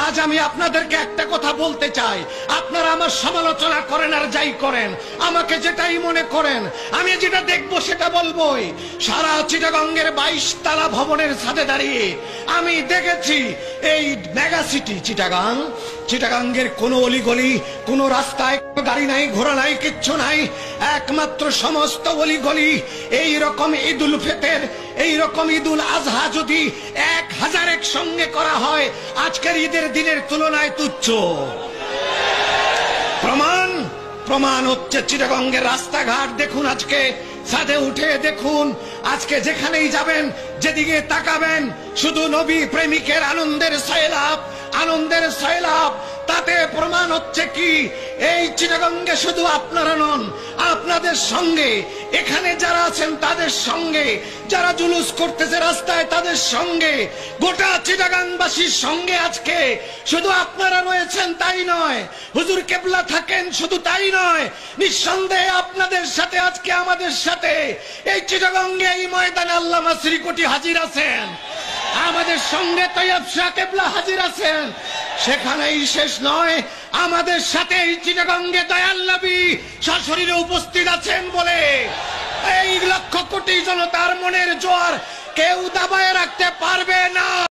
আজ আমি আপনাদেরকে একটা কথা বলতে চাই, আপনারা আমার সমালোচনা করেন আর যাই করেন, আমাকে যেটাই মনে করেন, আমি যেটা দেখবো সেটা বলবোই। সারা চিটাগংয়ের 22 তলা ভবনের ছাদে দাঁড়িয়ে আমি দেখেছি এই মেগা সিটি চিটাগাং, চিটাগাংয়ের কোনো অলিগলি, কোনো রাস্তায় গাড়ি নাই, ঘোড়া নাই, কিচ্ছু নাই, একমাত্র সমস্ত অলিগলি এইরকম ঈদুল ফিতর, এইরকম ঈদুল আজহা যদি 1000 একসঙ্গে করা হয়, আজকের ঈদের দিনের তুলনায় তুচ্ছ। প্রমাণ হচ্ছে চিটাগংয়ের রাস্তাঘাট দেখুন, আজকে ছাদে উঠে দেখুন, আজকে যেখানেই যাবেন, যেদিকে তাকাবেন, শুধু নবী প্রেমিকের আনন্দের সয়লাব, আনন্দের সয়লাব। তাতে প্রমাণ হচ্ছে কি, এই চিটাগংয়ে শুধু আপনারা নন, আপনাদের সঙ্গে এখানে যারা আছেন তাদের সঙ্গে, যারা জুলুস করতেছে রাস্তায় তাদের সঙ্গে, গোটা চিটাগাংবাসীর সঙ্গে আজকে শুধু আপনারা রয়েছেন তাই নয়, হুজুর কেবলা থাকেন শুধু তাই নয়, নিঃসন্দেহে আপনাদের সাথে আজকে আমাদের সাথে এই চিটাগংয়ে এই ময়দানে আল্লামা শ্রীকোটি হাজির আছেন, আমাদের সঙ্গে তৈয়ব শাহ কেবলা হাজির আছেন। সেখানেই শেষ নয়, আমাদের সাথে এই চিটাগংয়ে দয়াল নবী সশরীরে উপস্থিত আছেন বলে এই লক্ষ কোটি জনতার মনের জোয়ার কেউ দাবায় রাখতে পারবে না।